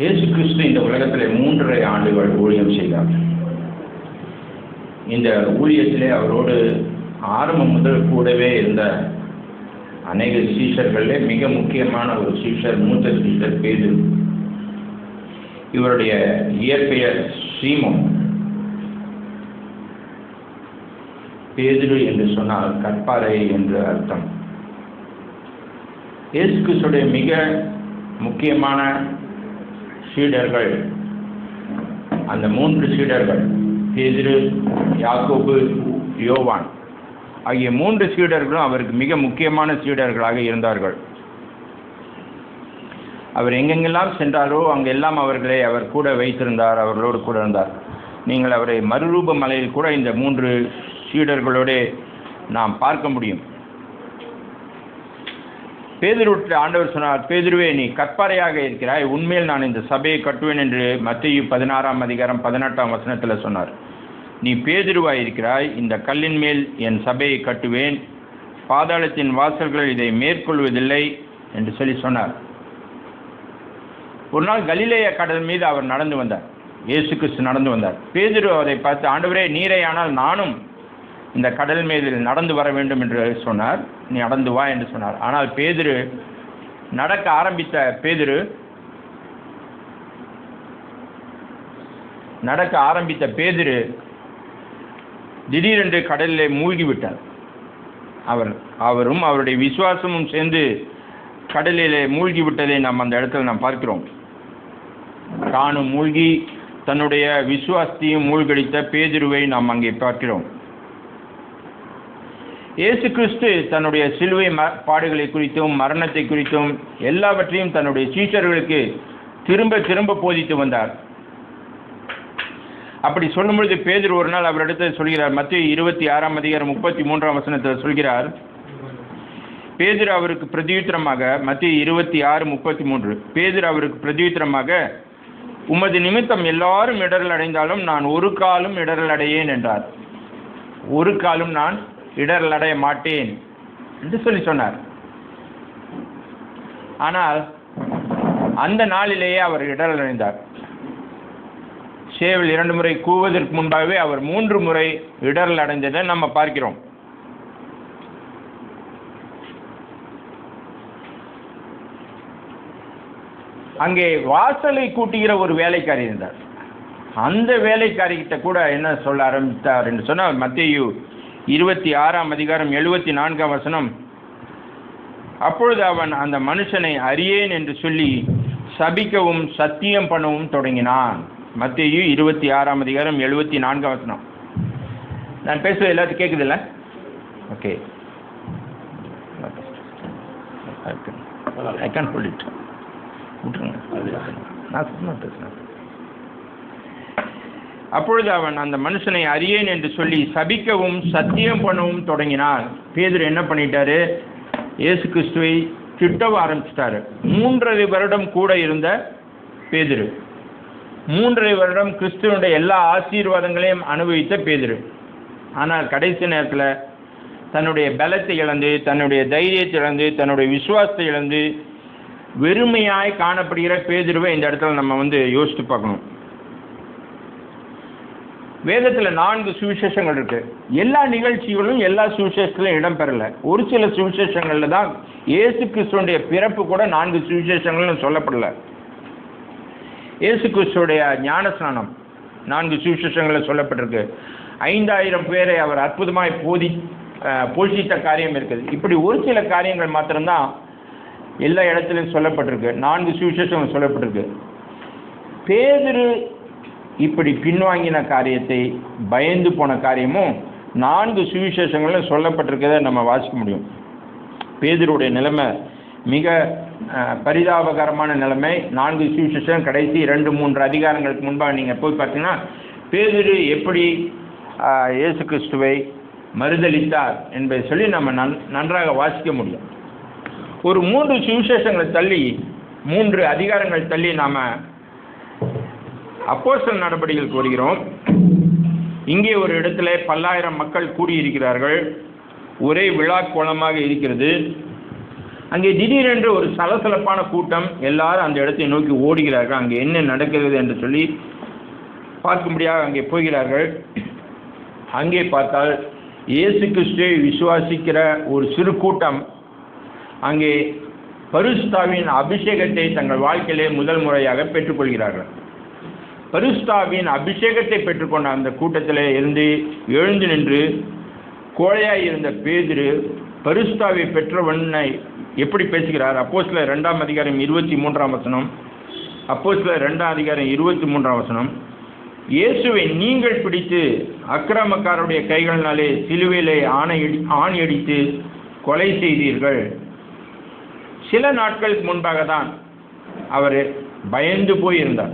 இயேசு கிறிஸ்து இந்த உலகத்தில் 3.5 ஆண்டுகள் ஊழியம் செய்தார். இந்த ஊழியத்திலே அவரோடு ஆரம்பம் முதல் கூடவே இருந்த அநேக சீஷர்களே மிக முக்கியமான ஒரு சீஷர், மூத்த சீஷர் பேதுரு. இவருடைய இயற்பெயர் சீமோன். பேதுரு என்று சொன்னால் கற்பாறை என்று அர்த்தம். இயேசு கிறிஸ்துடைய மிக முக்கியமான சீடர்கள், அந்த 3 சீடர்கள் பேதுரு, யாக்கோபு, யோவான் ஆகிய 3 சீடர்களும் அவருக்கு மிக முக்கியமான சீடர்களாக இருந்தார்கள். அவர் எங்கெங்கெல்லாம் சென்றாரோ அங்கெல்லாம் அவர்களை அவர் கூட வைத்திருந்தார், அவர்களோடு கூட இருந்தார். நீங்கள் அவரை மறுரூப மலையில் கூட இந்த 3 சீடர்களோடு நாம் பார்க்க முடியும். பேதுருவிற்கு ஆண்டவர் சொன்னார், பேதுருவே, நீ கற்பாறையாக இருக்கிறாய், உண்மையில் நான் இந்த சபையை கட்டுவேன் என்று மத்தேயு 16:18 சொன்னார். நீ பேதுருவாய் இருக்கிறாய், இந்த கல்லின் மேல் என் சபையை கட்டுவேன், பாதாளத்தின் வாசல்கள் இதை மேற்கொள்வதில்லை என்று சொல்லி சொன்னார். ஒரு நாள் கலிலேய கடல் மீது அவர் நடந்து வந்தார். இயேசு கிறிஸ்து நடந்து வந்தார். பேதுரு அவரை பார்த்து, ஆண்டவரே, நீரே ஆனால் நானும் இந்த கடல் மீது நடந்து வர வேண்டும் என்று சொன்னார். நீ நடந்து வா என்று சொன்னார். ஆனால் பேதுரு நடக்க ஆரம்பித்த பேதுரு திடீரென்று கடலிலே மூழ்கிவிட்டார். அவரும் அவருடைய விசுவாசமும் சேர்ந்து கடலிலே மூழ்கிவிட்டதை நாம் அந்த இடத்துல நாம் பார்க்கிறோம். தானும் மூழ்கி தன்னுடைய விசுவாசத்தையும் மூழ்கடித்த பேதுருவை நாம் அங்கே பார்க்கிறோம். இயேசு கிறிஸ்து தன்னுடைய சிலுவை பாடுகளை குறித்தும் மரணத்தை குறித்தும் எல்லாவற்றையும் தன்னுடைய சீஷர்களுக்கு திரும்ப திரும்ப போதித்து வந்தார். அப்படி சொல்லும் பொழுது பேதுரு ஒரு நாள் அவரிடத்தில் சொல்கிறார். மத்தேயு 26:33 சொல்கிறார். பேதுரு அவருக்கு பிரதியுத்தரமாக, மத்தேயு 26:33, பேதுரு அவருக்கு பிரதியுத்தரமாக, உமது நிமித்தம் எல்லாரும் இடரல் அடைந்தாலும் நான் ஒரு காலும் இடரல் அடையேன் என்றார். ஒரு காலும் நான் இடரல் அடைய மாட்டேன் என்று சொல்லி சொன்னார். ஆனால் அந்த நாளிலேயே அவர் இடரல் அடைந்தார். சேவல் 2 முறை கூவதற்கு முன்பாகவே அவர் 3 முறை இடரல் அடைந்ததை நம்ம பார்க்கிறோம். அங்கே வாசலை கூட்டுகிற ஒரு வேலைக்காரி இருந்தார். அந்த வேலைக்காரிகிட்ட கூட என்ன சொல்ல ஆரம்பித்தார் என்று சொன்னால், மத்தேயு 26:74, அப்பொழுது அவன் அந்த மனுஷனை அறியேன் என்று சொல்லி சபிக்கவும் சத்தியம் பண்ணவும் தொடங்கினான். மத்தேயு 26:74. நான் பேசுவது எல்லாத்தையும் கேட்குதில்ல? Okay, I can hold it. நான் பேசுகிறேன். அப்பொழுது அவன் அந்த மனுஷனை அறியேன் என்று சொல்லி சபிக்கவும் சத்தியம் பண்ணவும் தொடங்கினான். பேதுரு என்ன பண்ணிட்டாரு? இயேசு கிறிஸ்துவை திட்டவும் ஆரம்பிச்சிட்டாரு. 3.5 வருடம் கூட இருந்த பேதுரு, 3.5 வருடம் கிறிஸ்துவனுடைய எல்லா ஆசீர்வாதங்களையும் அனுபவித்த பேதுரு. ஆனால் கடைசி நேரத்தில் தன்னுடைய பலத்தை இழந்து, தன்னுடைய தைரியத்தை இழந்து, தன்னுடைய விசுவாசத்தை இழந்து வெறுமையாய் காணப்படுகிற பேதுருவை இந்த இடத்துல நம்ம யோசித்து பார்க்கணும். வேதத்தில் 4 சுவிசேஷங்கள் இருக்கு. எல்லா நிகழ்ச்சிகளும் எல்லா சுவிசேஷத்திலும் இடம்பெறல. ஒரு சில சுவிசேஷங்கள்ல தான் இயேசு கிறிஸ்துடைய பிறப்பு கூட 4 சுவிசேஷங்களும் சொல்லப்படல. இயேசு கிறிஸ்துடைய ஞானஸ்நானம் 4 சுவிசேஷங்களில் சொல்லப்பட்டிருக்கு. 5000 பேரை அவர் அற்புதமாய் போஷித்த காரியம் இருக்குது. இப்படி ஒரு சில காரியங்கள் மாத்திரம்தான் எல்லா இடத்துலையும் சொல்லப்பட்டிருக்கு. 4 சுவிசேஷங்கள் சொல்லப்பட்டிருக்கு. பேதுரு இப்படி பின்வாங்கின காரியத்தை, பயந்து போன காரியமும் 4 சுவிசேஷங்களும் சொல்லப்பட்டிருக்கிறத நம்ம வாசிக்க முடியும். பேதுருடைய நிலைமை மிக பரிதாபகரமான நிலைமை. 4 சுவிசேஷம் கடைசி 2-3 அதிகாரங்களுக்கு முன்பாக நீங்கள் போய் பார்த்தீங்கன்னா பேதுரு எப்படி இயேசு கிறிஸ்துவை மறுதலித்தார் என்பதை சொல்லி நம்ம நன்றாக வாசிக்க முடியும். ஒரு 3 சுவிசேஷங்களை தள்ளி, 3 அதிகாரங்கள் தள்ளி நாம் அப்போஸ்தலர் நடபடிகளுக்கு வருகிறோம். இங்கே ஒரு இடத்துல 10,000 மக்கள் கூடியிருக்கிறார்கள். ஒரே விழா கோலமாக இருக்கிறது. அங்கே திடீரென்று ஒரு சலசலப்பான கூட்டம், எல்லாரும் அந்த இடத்தை நோக்கி ஓடுகிறார்கள். அங்கே என்ன நடக்கிறது என்று சொல்லி பார்க்கும்படியாக அங்கே போகிறார்கள். அங்கே பார்த்தால் இயேசு கிறிஸ்துவை விசுவாசிக்கிற ஒரு சிறு கூட்டம் அங்கே பரிசுத்தாவின் அபிஷேகத்தை தங்கள் வாழ்க்கையிலே முதல் முறையாக பெற்றுக்கொள்கிறார்கள். பரிசுத்தாவின் அபிஷேகத்தை பெற்றுக்கொண்ட அந்த கூட்டத்தில் இருந்து எழுந்து நின்று கோழையாய் இருந்த பேதுரு பரிசுத்தாவை பெற்றவனை எப்படி பேசுகிறார்? அப்போஸ்தலர் 2ஆம் அதிகாரம் 23ஆம் வசனம். அப்போஸ்தலர் 2ஆம் அதிகாரம் 23ஆம் வசனம். இயேசுவை நீங்கள் பிடித்து அக்கிரமக்காரருடைய கைகளினாலே சிலுவையிலே ஆணியடித்து கொலை செய்தீர்கள். சில நாட்களுக்கு முன்பாக தான் அவர் பயந்து போயிருந்தார்.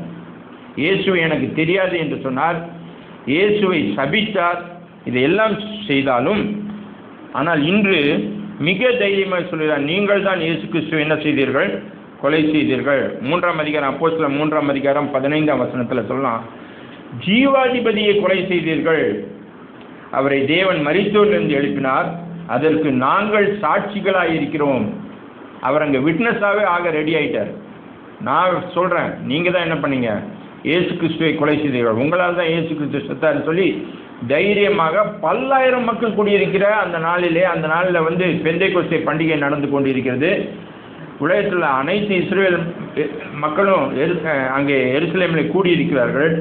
இயேசுவை எனக்கு தெரியாது என்று சொன்னார். இயேசுவை சபித்தார். இதையெல்லாம் செய்தாலும் ஆனால் இன்று மிக தைரியமாக சொல்கிறார், நீங்கள் தான் இயேசு கிறிஸ்துவை என்ன செய்தீர்கள்? கொலை செய்தீர்கள். 3ஆம் அதிகாரம் அப்போஸ்தலர் 3ஆம் அதிகாரம் 15ஆம் வசனத்தில் சொல்லலாம், ஜீவாதிபதியை கொலை செய்தீர்கள். அவரை தேவன் மரித்தோரிலிருந்து எழுப்பினார். அதற்கு நாங்கள் சாட்சிகளாக இருக்கிறோம். அவர் அங்கே விட்னஸாகவே ஆக ரெடி ஆகிட்டார். நான் சொல்கிறேன், நீங்கள் தான் என்ன பண்ணீங்க? இயேசு கிறிஸ்துவை கொலை செய்தீர்கள். உங்களால் தான் இயேசு கிறிஸ்து செத்தார்னு சொல்லி தைரியமாக பல்லாயிரம் மக்கள் கூடியிருக்கிற அந்த நாளில் பெந்தைக்கோஸ்தே பண்டிகை நடந்து கொண்டிருக்கிறது. உலகத்தில் அனைத்து இஸ்ரேல் மக்களும் அங்கே எருசலேமில் கூடியிருக்கிறார்கள்.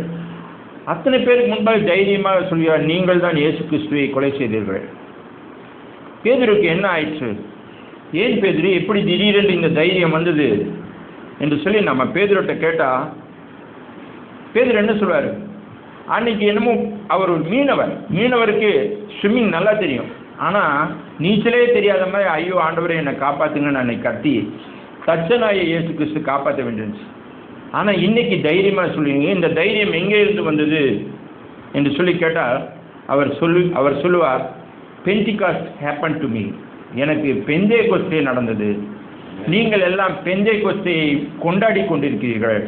அத்தனை பேருக்கு முன்பாக தைரியமாக சொல்கிறார், நீங்கள் தான் இயேசு கிறிஸ்துவை கொலை செய்தீர்கள். பேதுருக்கு என்ன ஆயிடுச்சு? ஏன் பேதுரு எப்படி திடீரென்று இந்த தைரியம் வந்தது என்று சொல்லி நம்ம பேதுருட்ட கேட்டால் பேதுரு என்ன சொல்வார்? அன்னைக்கு என்னமோ அவர் ஒரு மீனவருக்கு ஸ்விம்மிங் நல்லா தெரியும். ஆனால் நீச்சலே தெரியாத மாதிரி, ஐயோ ஆண்டவரை என்னை காப்பாற்றுங்கன்னு அன்னைக்கு கத்தி தச்சனாயை இயேசு கிறிஸ்து காப்பாற்ற வேண்டியிருந்துச்சு. ஆனால் இன்னைக்கு தைரியமாக சொல்லுவீங்க. இந்த தைரியம் எங்கே இருந்து வந்தது என்று சொல்லி கேட்டால் அவர் சொல்லுவார், பென்டிகாஸ்ட் ஹேப்பன் டு மீ. எனக்கு பெந்தைக்கோஸ்தே நடந்தது. நீங்கள் எல்லாம் பெந்தைக்கோஸ்தையை கொண்டாடி கொண்டிருக்கிறீர்கள்.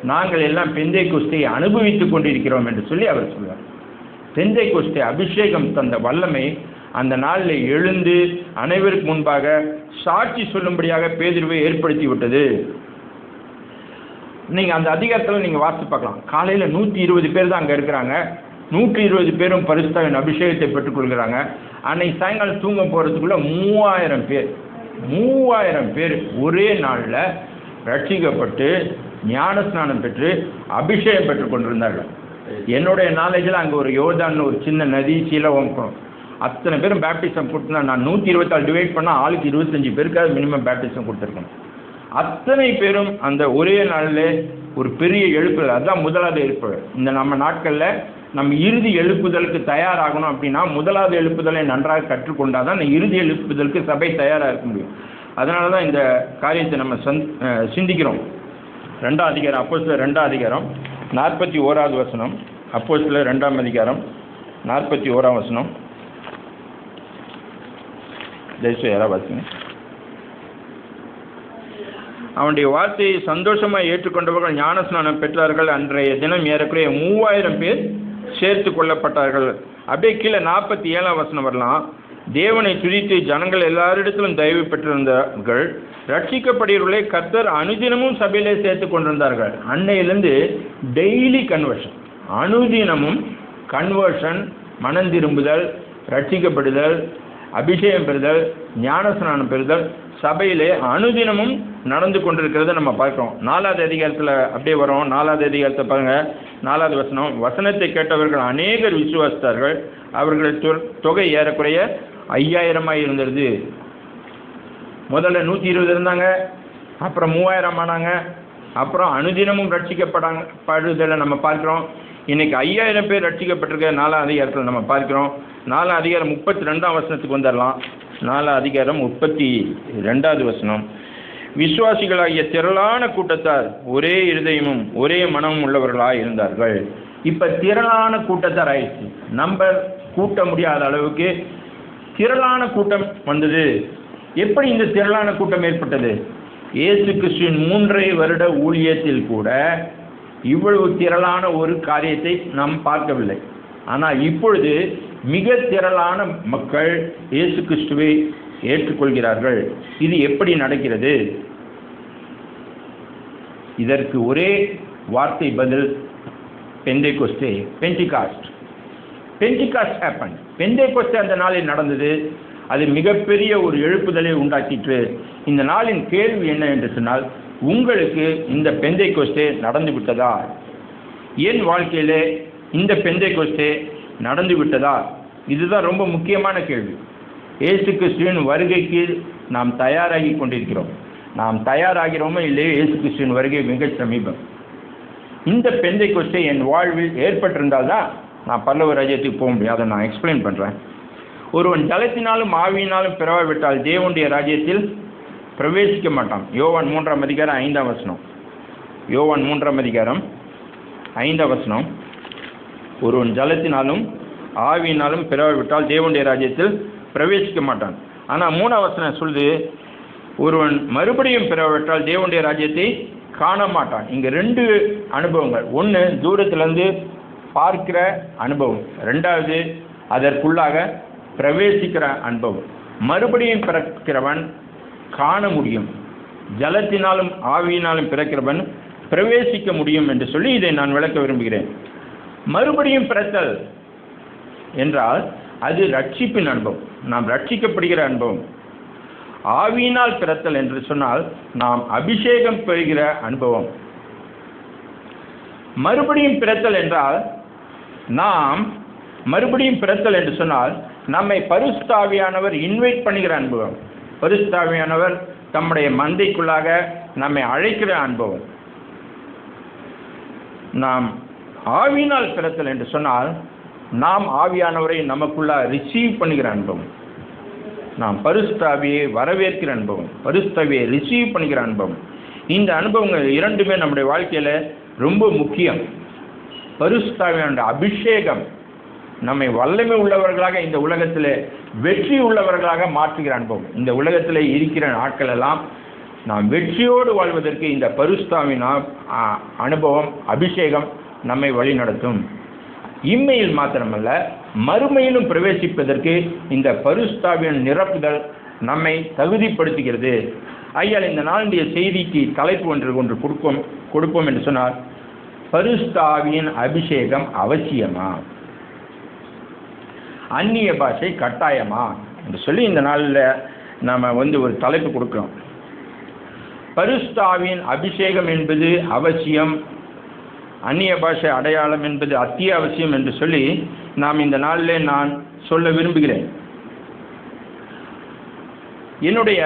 நாங்கள் எல்லாம் பெந்தைக்கோஸ்தையை அனுபவித்துக் கொண்டிருக்கிறோம் என்று சொல்லி அவர் சொல்வார். பெந்தைக்கோஸ்தே அபிஷேகம் தந்த வல்லமை அந்த நாளில் எழுந்து அனைவருக்கு முன்பாக சாட்சி சொல்லும்படியாக பேதுருவை ஏற்படுத்தி விட்டது. நீங்கள் அந்த அதிகாரத்தில் நீங்கள் வாசித்து பார்க்கலாம். காலையில் 120 பேர் தான் அங்கே இருக்கிறாங்க. 120 பேரும் பரிசுத்தாவின் அபிஷேகத்தை பெற்றுக்கொள்கிறாங்க. அன்னைக்கு சாயங்காலம் தூங்க போகிறதுக்குள்ள 3000 பேர் ஒரே நாளில் ரட்சிக்கப்பட்டு ஞானஸ்நானம் பெற்று அபிஷேகம் பெற்றுக் கொண்டிருந்தார்கள். என்னுடைய நாலேஜில் அங்கே ஒரு யோர்தான் ஒரு சின்ன நதி சீலவம், அத்தனை பேரும் பேப்டிசம் கொடுத்துனா நான் 124 டிவைட் பண்ணால் ஆளுக்கு 25 பேருக்காவது மினிமம் பேப்டிசம் கொடுத்துருக்கணும். அத்தனை பேரும் அந்த ஒரே நாளில் ஒரு பெரிய எழுப்புதல். அதுதான் முதலாவது எழுப்புதல். இந்த நம்ம நாட்களில் நம்ம இறுதி எழுப்புதலுக்கு தயாராகணும் அப்படின்னா முதலாவது எழுப்புதலை நன்றாக கற்றுக்கொண்டால் தான் இறுதி எழுப்புதலுக்கு சபை தயாராக இருக்க முடியும். அதனால தான் இந்த காரியத்தை நம்ம சிந்திக்கிறோம். 2ஆம் அதிகாரம் அப்போஸ்தலர் 2ஆம் அதிகாரம் 41வது வசனம். அப்போஸ்தலர் 2ஆம் அதிகாரம் 41ஆம் வசனம். தயவுசெய்து யாராவது வாசிங்க. அவனுடைய வார்த்தையை சந்தோஷமாக ஏற்றுக்கொண்டவர்கள் ஞானஸ்நானம் பெற்றார்கள். அன்றைய தினம் ஏறக்குறைய 3000 பேர் சேர்த்து கொள்ளப்பட்டார்கள். அப்படியே கீழே 47ஆம் வசனம் வரலாம். தேவனை துதித்து ஜனங்கள் எல்லாரிடத்திலும் தயவு பெற்றிருந்தார்கள். ரட்சிக்கப்படுகிறவர்களை கர்த்தர் அனுதினமும் சபையிலே சேர்த்து கொண்டிருந்தார்கள். அன்னையிலிருந்து டெய்லி கன்வர்ஷன், அனுதினமும் கன்வர்ஷன், மனம் திரும்புதல், ரட்சிக்கப்படுதல், அபிஷேகம் பெறுதல், ஞானஸ்நானம் பெறுதல் சபையிலே அனுதினமும் நடந்து கொண்டிருக்கிறத நம்ம பார்க்கிறோம். 4வது அதிகாரத்தில் அப்படியே வரும். 4வது அதிகாரத்தை பாருங்க. 4வது வசனம். வசனத்தை கேட்டவர்கள் அநேகர் விசுவாசித்தார்கள். அவர்கள் தொகை ஏறக்குறைய 5000 இருந்தது. முதல்ல 120 இருந்தாங்க, அப்புறம் 3000 ஆனாங்க, அப்புறம் அனுதினமும் ரட்சிக்கப்படுதலை நம்ம பார்க்கிறோம். இன்னைக்கு 5000 பேர் ரட்சிக்கப்பட்டிருக்க 4ஆம் அதிகாரத்தில் நம்ம பார்க்கிறோம். 4ஆம் அதிகாரம் 32ஆம் வசனத்துக்கு வந்துடலாம். 4ஆம் அதிகாரம் 32வது வசனம். விசுவாசிகளாகிய திரளான கூட்டத்தார் ஒரே இருதயமும் ஒரே மனமும் உள்ளவர்களாக இருந்தார்கள். இப்போ திரளான கூட்டத்தார் ஆயிடுச்சு. நம்பர் கூட்ட முடியாத அளவுக்கு திரளான கூட்டம் வந்தது. எப்படி இந்த திரளான கூட்டம் ஏற்பட்டது? இயேசு கிறிஸ்துவின் 3.5 வருட ஊழியத்தில் கூட இவ்வளவு திரளான ஒரு காரியத்தை நாம் பார்க்கவில்லை. ஆனால் இப்பொழுது மிக திரளான மக்கள் இயேசு கிறிஸ்துவை ஏற்றுக்கொள்கிறார்கள். இது எப்படி நடக்கிறது? இதற்கு ஒரே வார்த்தை பதில் Pentecost, Pentecost. Pentecost happen. Pentecost அந்த நாளில் நடந்தது. அது மிகப்பெரிய ஒரு எழுப்புதலை உண்டாக்கிற்று. இந்த நாளின் கேள்வி என்ன என்று சொன்னால், உங்களுக்கு இந்த பெந்தேகோஸ்தே நடந்து விட்டதா? என் வாழ்க்கையிலே இந்த பெந்தேகோஸ்தே நடந்து விட்டதா? இதுதான் ரொம்ப முக்கியமான கேள்வி. இயேசு கிறிஸ்துவின் வருகைக்கு நாம் தயாராகி கொண்டிருக்கிறோம். நாம் தயாராகிறோமோ இல்லையோ, இயேசு கிறிஸ்துவின் வருகை மிக சமீபம். இந்த பெந்தேகோஸ்தே என் வாழ்வில் ஏற்பட்டிருந்தால்தான் நான் பரலோக ராஜ்யத்துக்கு போக முடியும். அதை நான் எக்ஸ்பிளைன் பண்ணுறேன். ஒருவன் ஜலத்தினாலும் ஆவியினாலும் பிறவாவிட்டால் தேவனுடைய ராஜ்யத்தில் பிரவேசிக்க மாட்டான். யோவான் 3 அதிகாரம் 5 வசனம். யோவான் 3 அதிகாரம் 5 வசனம். ஒருவன் ஜலத்தினாலும் ஆவியினாலும் பிறவாவிட்டால் தேவனுடைய ராஜ்யத்தில் பிரவேசிக்க மாட்டான். ஆனால் 3 வசனம் சொல்லுது, ஒருவன் மறுபடியும் பிறவாவிட்டால் தேவனுடைய ராஜ்யத்தை காண மாட்டான். இங்கே 2 அனுபவங்கள். ஒன்று தூரத்திலிருந்து பார்க்கிற அனுபவம், 2வது அதற்குள்ளாக பிரவேசிக்கிற அனுபவம். மறுபடியும் பிறக்கிறவன் காண முடியும், ஜலத்தினாலும் ஆவியினாலும் பிறக்கிறவன் பிரவேசிக்க முடியும் என்று சொல்லி இதை நான் விளக்க விரும்புகிறேன். மறுபடியும் பிறத்தல் என்றால் அது ரட்சிப்பின் அனுபவம், நாம் ரட்சிக்கப்படுகிற அனுபவம். ஆவியினால் பிறத்தல் என்று சொன்னால் நாம் அபிஷேகம் பெறுகிற அனுபவம். மறுபடியும் பிறத்தல் என்றால் நாம் மறுபடியும் பிறத்தல் என்று சொன்னால் நம்மை பரிசுத்த ஆவியானவர் இன்வைட் பண்ணுகிற அனுபவம். பரிசுத்த ஆவியானவர் தம்முடைய மந்தைக்குள்ளாக நம்மை அழைக்கிற அனுபவம். நாம் ஆவியினால் பிறத்தல் என்று சொன்னால் நாம் ஆவியானவரை நமக்குள்ள ரிசீவ் பண்ணுகிற அனுபவம். நாம் பரிசுத்த ஆவியை வரவேற்கிற அனுபவம், பரிசுத்த ஆவியை ரிசீவ் பண்ணுகிற அனுபவம். இந்த அனுபவங்கள் 2மே நம்முடைய வாழ்க்கையில் ரொம்ப முக்கியம். பரிசுத்த ஆவியானவருடைய அபிஷேகம் நம்மை வல்லமை உள்ளவர்களாக, இந்த உலகத்தில் வெற்றி உள்ளவர்களாக மாற்றுகிற அனுபவம். இந்த உலகத்தில் இருக்கிற நாட்கள் எல்லாம் நாம் வெற்றியோடு வாழ்வதற்கு இந்த பரிசுத்த ஆவியின் அனுபவம், அபிஷேகம் நம்மை வழி நடத்தும். இம்மையில் மாத்திரமல்ல, மறுமையிலும் பிரவேசிப்பதற்கு இந்த பரிசுத்த ஆவியின் நிரப்புதல் நம்மை தகுதிப்படுத்துகிறது. ஐயால் இந்த நாளுடைய செய்திக்கு தலைப்பு ஒன்று கொடுப்போம் என்று சொன்னால், பரிசுத்த ஆவியின் அபிஷேகம் அவசியமா, அந்நிய பாஷை கட்டாயமா என்று சொல்லி இந்த நாளில் நாம் ஒரு தலைப்பு கொடுக்கிறோம். பரிசுத்த ஆவியின் அபிஷேகம் என்பது அவசியம், அந்நிய பாஷை அடையாளம் என்பது அத்தியாவசியம் என்று சொல்லி நாம் இந்த நாளில் நான் சொல்ல விரும்புகிறேன். என்னுடைய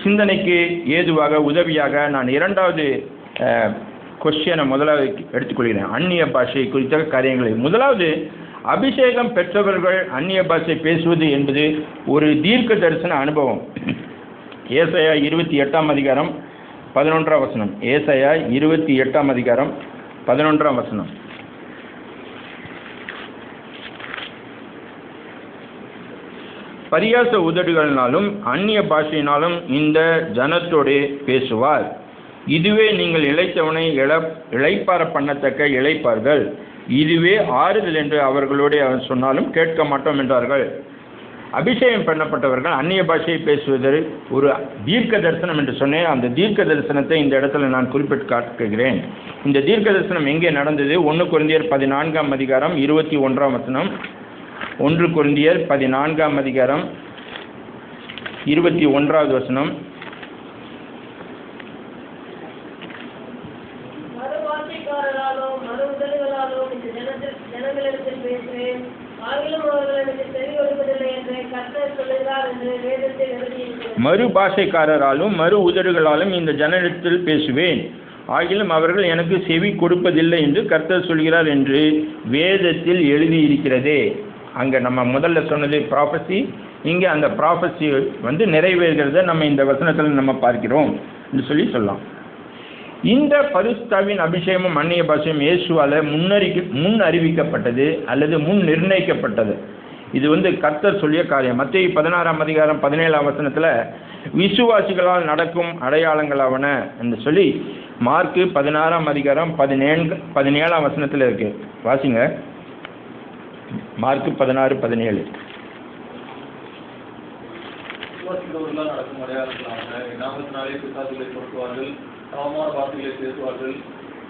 சிந்தனைக்கு ஏதுவாக உதவியாக நான் 2வது கொஸ்டினை முதலாவது எடுத்துக்கொள்கிறேன். அந்நிய பாஷை குறித்த காரியங்களை. முதலாவது, அபிஷேகம் பெற்றவர்கள் அந்நிய பாஷை பேசுவது என்பது ஒரு தீர்க்க தரிசன அனுபவம். ஏசாயா 28 அதிகாரம் 11 வசனம். ஏசாயா 28 அதிகாரம் 11 வசனம். பரியாச உதடுகளினாலும் அந்நிய பாஷையினாலும் இந்த ஜனத்தோடு பேசுவார். இதுவே நீங்கள் இளைத்தவனை இளைப்பார பண்ணத்தக்க இளைப்பார்கள். இதுவே ஆறுதல் என்று அவர்களோடு அவர் சொன்னாலும் கேட்க மாட்டோம் என்றார்கள். அபிஷேகம் பண்ணப்பட்டவர்கள் அந்நிய பாஷையை பேசுவது ஒரு தீர்க்க தரிசனம் என்று சொன்னேன். அந்த தீர்க்க தரிசனத்தை இந்த இடத்துல நான் குறிப்பிட்டு காட்டுகிறேன். இந்த தீர்க்க தரிசனம் எங்கே நடந்தது? 1 கொரிந்தியர் 14 அதிகாரம் 21 வசனம். 1 கொரிந்தியர் 14 அதிகாரம் 21 வசனம். மறு பாஷைக்காரராலும் மறு உதடுகளாலும் இந்த ஜனத்தில் பேசுவேன், ஆகிலும் அவர்கள் எனக்கு செவி கொடுப்பதில்லை என்று கர்த்தர் சொல்கிறார் என்று வேதத்தில் எழுதியிருக்கிறதே. அங்கே நம்ம முதல்ல சொன்னது ப்ராஃபஸி, இங்கே அந்த ப்ராஃபஸி நிறைவேறுகிறத நம்ம இந்த வசனத்தில் நம்ம பார்க்கிறோம் என்று சொல்லலாம். இந்த பரிசுத்தாவின் அபிஷேகமும் அந்நிய பாஷையும் இயேசுவால் முன் அறிவிக்கப்பட்டது அல்லது முன் நிர்ணயிக்கப்பட்டது. இது கர்த்தர் சொல்லிய காரியம். மத்தேயு 16 அதிகாரம் 17 வசனத்தில் விசுவாசிகளால் நடக்கும் அடையாளங்களாவன என்று சொல்லி மார்க்கு 16 அதிகாரம் 17 வசனத்தில் இருக்கு. வாசிங்க. மார்க்கு 16:17. என்கிறவர்களால் நடக்கும் அடையாளங்களாக நாமத்தினாலே பிசாசுகளை பொறுத்துவார்கள், சமமான வார்த்தைகளை பேசுவார்கள்,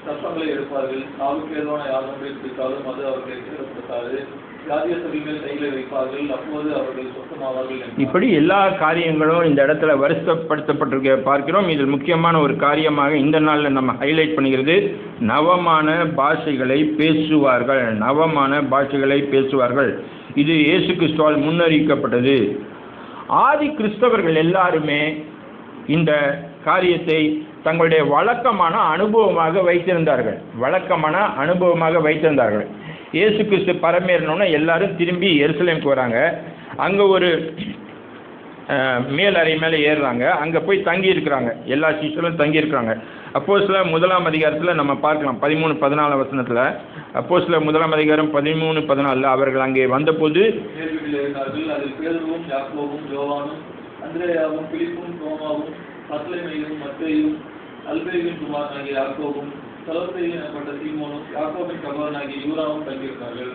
சத்தங்களை எடுப்பார்கள், நாவுக்கு ஏதுவான யாதொன்றை பிடித்தாலும் அது அவர்களை சேதப்படுத்தாது, வியாதியஸ்தர்கள் மேல் கைகளை வைப்பார்கள், அப்போது அவர்கள் சுத்தமாவார்கள். இப்படி எல்லா காரியங்களும் இந்த இடத்துல வருஷப்படுத்தப்பட்டிருக்க பார்க்கிறோம். இதில் முக்கியமான ஒரு காரியமாக இந்த நாளில் நம்ம ஹைலைட் பண்ணுகிறது, நவமான பாஷைகளை பேசுவார்கள். நவமான பாஷைகளை பேசுவார்கள். இது இயேசு கிறிஸ்துவால் முன்னறிவிக்கப்பட்டது. ஆதி கிறிஸ்தவர்கள் எல்லாருமே இந்த காரியத்தை தங்களுடைய வழக்கமான அனுபவமாக வைத்திருந்தார்கள். இயேசு கிறிஸ்து பரமேறணும்னா எல்லாரும் திரும்பி எருசலேமுக்கு வராங்க. அங்கே ஒரு மேல் அறை மேலே ஏறுறாங்க. அங்கே போய் தங்கி இருக்கிறாங்க. எல்லா சீஷர்களும் தங்கி இருக்கிறாங்க. அப்போஸ்தலர் 1ஆம் அதிகாரத்தில் நம்ம பார்க்கலாம் 13-14 வசனத்தில். அப்போஸ்தலர் 1ஆம் அதிகாரம் 13-14 அவர்கள் அங்கே வந்தபோது அதில் பேதுருவும் யாக்கோபும் யோவானும் அந்திரேயாவும் பிலிப்பும் தோமாவும் பத்லமேயும் மத்தேயும் அல்பேயுவின் குமாரனாகிய யாக்கோபும் சலோத்தேயு எனப்பட்ட சீமோனும் யாக்கோபின் சகோதரனாகிய யூதாவும் தங்கியிருந்தார்கள்.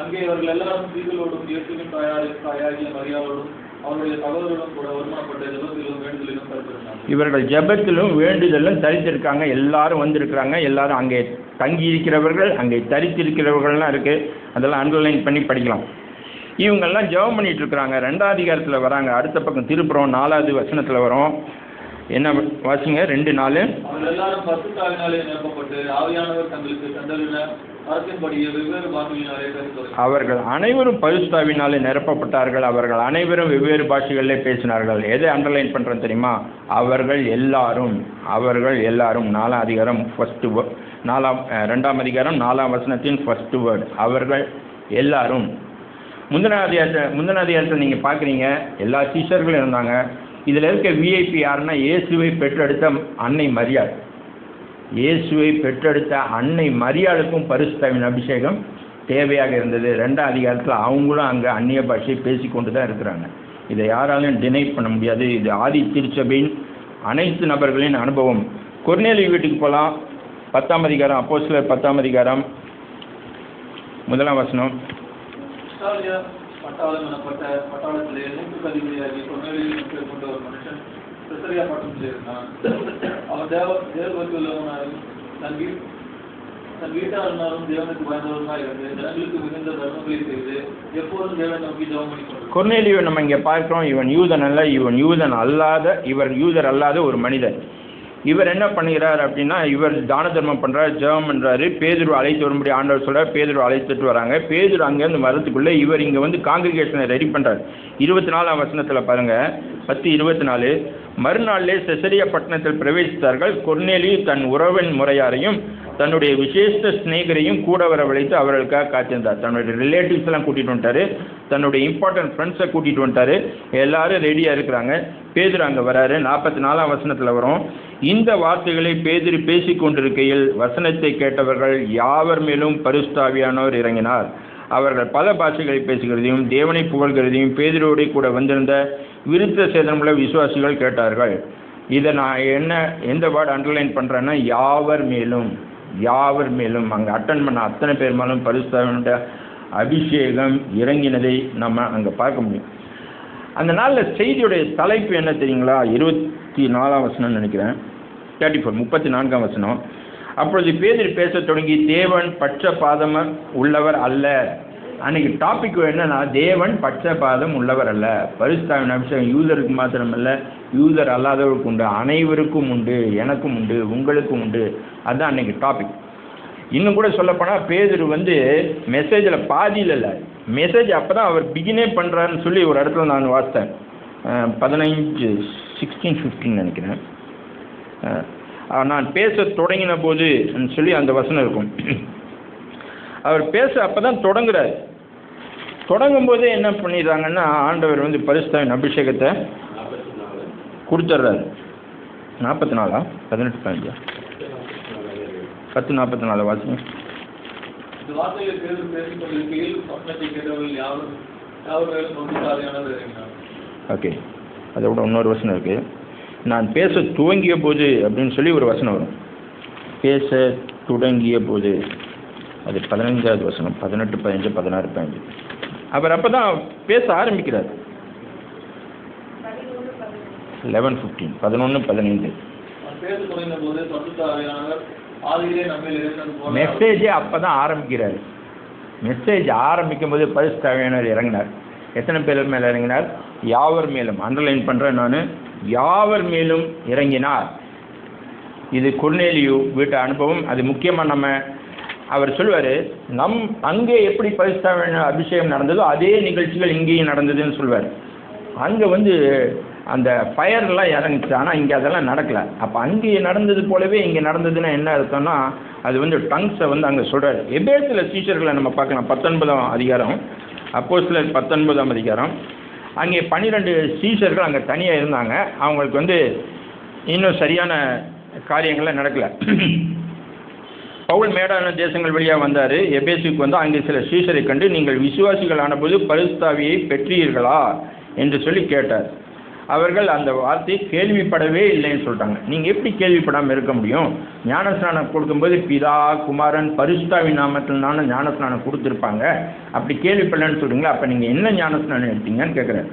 அங்கே அவர்கள் எல்லாரும் ஸ்திரீகளோடும் இயேசுவின் தாயாகிய மரியாளோடும் அவருடைய சகோதரர்களும் கூட வருமானப்பட்ட ஜெபத்திலும் வேண்டுதலிலும் தரித்திருந்தார்கள். இவர்கள் ஜெபத்திலும் வேண்டுதலும் தரித்திருக்காங்க. எல்லாரும் வந்திருக்கிறாங்க. எல்லாரும் அங்கே தங்கி இருக்கிறவர்கள், அங்கே தரித்திருக்கிறவர்கள்லாம் இருக்கு. அதெல்லாம் அண்டர்லைன் பண்ணி படிக்கலாம். இவங்கெல்லாம் ஜெபம் பண்ணிட்டு இருக்கிறாங்க. 2ஆம் அதிகாரத்தில் வராங்க. அடுத்த பக்கம் திருப்புறோம் 4வது வசனத்தில் வரும். என்ன வாசிங்க 2:4. அவர்கள் எல்லாரும் பரிசுத்தாவினாலே நிரப்பப்பட்டு ஆவியானவர் தங்களுக்கு தந்தளின அரசின்படியே வெவ்வேறு பாஷைகளினாலே பேசினார்கள். அவர்கள் அனைவரும் பரிசுத்தாவினாலே நிரப்பப்பட்டார்கள். அவர்கள் அனைவரும் வெவ்வேறு பாஷைகளிலே பேசினார்கள். எதை அண்டர்லைன் பண்றேன் தெரியுமா? அவர்கள் எல்லாரும் 4ஆம் அதிகாரம் 2ஆம் அதிகாரம் 4ஆம் வசனத்தின் ஃபர்ஸ்ட் வேர்ட் அவர்கள் எல்லாரும். முந்தின அதிகாரத்தில் நீங்கள் பார்க்குறீங்க, எல்லா சீஷர்களும் இருந்தாங்க. இதில் இருக்க விஐபி யாருன்னா இயேசுவை பெற்றெடுத்த அன்னை மரியாள். இயேசுவை பெற்றெடுத்த அன்னை மரியாளுக்கும் பரிசுத்தாவின் அபிஷேகம் தேவையாக இருந்தது. 2ஆம் அதிகாரத்தில் அவங்களும் அங்கே அந்நிய பாஷையை பேசி கொண்டு தான் இருக்கிறாங்க. இதை யாராலையும் டினை பண்ண முடியாது. இது ஆதி திருச்சபையின் அனைத்து நபர்களின் அனுபவம். கொர்நேலியு வீட்டுக்கு போகலாம். 10ஆம் அதிகாரம் அப்போஸ்தலர் 10ஆம் அதிகாரம் 1ஆம் வசனம். பட்டாளம் எனப்பட்ட பட்டாளத்திலே 100 அதிபதியாகி கொர்நேலியு கொண்ட ஒரு மனுஷன் செசரியா பட்டணத்தில் இருந்தான். அவன் தேவபக்தியுள்ளவனாயும் தன் வீட்டாளரும் தேவனுக்கு பயந்தவருமாய் இருந்து ஜனங்களுக்கு மிகுந்த தர்மங்களை செய்து எப்போதும் தேவனை நோக்கி ஜெபம் பண்ணிக்கொண்டான். கொர்நேலியுவை நம்ம இங்கே பார்க்கிறோம். இவர் யூதர் அல்லாத ஒரு மனிதர். இவர் என்ன பண்ணுகிறார் அப்படின்னா, இவர் தான தர்மம் பண்ணுறார், ஜெபம் பண்ணுறாரு. பேதுரு அழைத்து வரும்படி ஆண்டவர் சொல்கிறார். பேதுரு அழைத்துட்டு வராங்க. பேதுரு அங்கேருந்து வரத்துக்குள்ளே இவர் இங்கே வந்து காங்கிரிகேஷனை ரெடி பண்ணுறார். 24ஆம் வசனத்தில் பாருங்கள், 10:24. மறுநாளிலே செசரியா பட்டணத்தில் பிரவேசித்தார்கள். கொர்நேலியு தன் உறவின் முறையாரையும் தன்னுடைய விசேஷ சிநேகரையும் கூட வரவழைத்து அவர்களுக்காக காத்திருந்தார். தன்னுடைய ரிலேட்டிவ்ஸ் எல்லாம் கூட்டிகிட்டு வந்துட்டாரு. தன்னுடைய இம்பார்ட்டன்ட் ஃப்ரெண்ட்ஸை கூட்டிகிட்டு வந்துட்டாரு. எல்லாரும் ரெடியாக இருக்கிறாங்க. பேதுரு அங்கே வராரு. 44ஆம் வசனத்தில் வரும். இந்த வார்த்தைகளை பேதுரு பேசிக் கொண்டிருக்கையில் வசனத்தை கேட்டவர்கள் யாவர் மேலும் பரிசுத்த ஆவியானவர் இறங்கினார். அவர்கள் பல பாஷைகளை பேசுகிறதையும் தேவனை புகழ்கிறதையும் பேதுருவோடு கூட வந்திருந்த விருத்த சேதனமுள்ள விசுவாசிகள் கேட்டார்கள். இதை நான் எந்த வேர்டு அண்டர்லைன் பண்ணுறேன்னா, யாவர் மேலும் அங்கே அட்டன் பண்ண அத்தனை பேர் மேலும் பரிசுத்த அபிஷேகம் இறங்கினதை நம்ம அங்கே பார்க்க முடியும். அந்த நாளில் செய்தியுடைய தலைப்பு என்ன தெரியுங்களா? 24ஆம் வசனம் நினைக்கிறேன், 34ஆம் வசனம். அப்பொழுது பேதுரு பேசத் தொடங்கி, தேவன் பட்சபாதம் உள்ளவர் அல்ல. அன்னைக்கு டாபிக் என்னன்னா, தேவன் பட்சபாதம் உள்ளவர் அல்ல. பரிசுத்தாவின் அபிஷேகம் யூதருக்கு மாத்திரமல்ல, யூதர் அல்லாதவருக்கு உண்டு, அனைவருக்கும் உண்டு, எனக்கும் உண்டு, உங்களுக்கும் உண்டு. அதுதான் அன்னைக்கு டாபிக். இன்னும் கூட சொல்லப்போனால் பேதுரு மெசேஜில் பாதியில் இல்லை, மெசேஜ் அப்போ தான் அவர் பிகினே பண்ணுறாருன்னு சொல்லி ஒரு இடத்துல நான் வாசித்தேன். 16-15 நினைக்கிறேன். நான் பேச தொடங்கின போது சொல்லி அந்த வசனம் இருக்கும். அவர் பேச அப்போ தான் தொடங்குறாரு. தொடங்கும் போதே என்ன பண்ணிடுறாங்கன்னா, ஆண்டவர் பரிசுத்தாவின் அபிஷேகத்தை கொடுத்துட்றாரு. 44 18 10:44 வாசிங்க. ஓகே, அதை விட இன்னொரு வசனம் இருக்கு. நான் பேச துவங்கிய போது அப்படின்னு சொல்லி ஒரு வசனம் வரும். பேச தொடங்கிய போது, அது 15வது வசனம், 18, 15, 16, 15. அவர் அப்போ தான் பேச ஆரம்பிக்கிறார். 11:15 11:15. பேது குறைந்த போது பரிசுத்த ஆவியானவர் ஆதியிலே நம்மில் இறங்கினது போல. மெசேஜே அப்பதான் ஆரம்பிக்கிறார். மெசேஜ் ஆரம்பிக்கும் போது பரிசுத்த ஆவியானவர் இறங்கினார். எத்தனை பேர் மேல இறங்கினார்? யாவர் மேலும். அண்டர்லைன் பண்றேன் நான், யாவர் மேலும் இறங்கினார். இது கொர்நேலியு வீட்டு அனுபவம். அது முக்கியமா நம்ம அவர் சொல்வாரு, அங்கே எப்படி பரிசுத்த ஆவியானவர் அபிஷேகம் நடந்ததோ அதே நிகழ்ச்சிகள் இங்கேயும் நடந்ததுன்னு சொல்வார். அங்கே அந்த ஃபயர்லாம் இறங்குச்சு, ஆனால் இங்கே அதெல்லாம் நடக்கலை. அப்போ அங்கே நடந்தது போலவே இங்கே நடந்ததுன்னா என்ன அர்த்தம்னா, அது டங்ஸை அங்கே சொல்கிறார். எபேசில் சீஷர்களை நம்ம பார்க்கலாம். 19ஆம் அதிகாரம், அப்போஸ்தலர் 19ஆம் அதிகாரம். அங்கே 12 சீஷர்கள் அங்கே தனியாக இருந்தாங்க. அவங்களுக்கு இன்னும் சரியான காரியங்கள்லாம் நடக்கலை. பவுல் மேடான தேசங்கள் வழியாக வந்தார். எபேசுக்கு அங்கே சில சீஷரை கண்டு, நீங்கள் விசுவாசிகள் ஆனபோது பரிசுத்த ஆவியை பெற்றீர்களா என்று சொல்லி கேட்டார். அவர்கள் அந்த வார்த்தையை கேள்விப்படவே இல்லைன்னு சொல்லிட்டாங்க. நீங்கள் எப்படி கேள்விப்படாமல் இருக்க முடியும்? ஞானஸ்நானம் கொடுக்கும்போது பிதா குமாரன் பரிசுத்த ஆவி நாமத்தினால ஞானஸ்நானம் கொடுத்துருப்பாங்க. அப்படி கேள்விப்படலன்னு சொல்கிறீங்களா? அப்போ நீங்கள் என்ன ஞானஸ்நானம் எடுத்தீங்கன்னு கேட்குறேன்.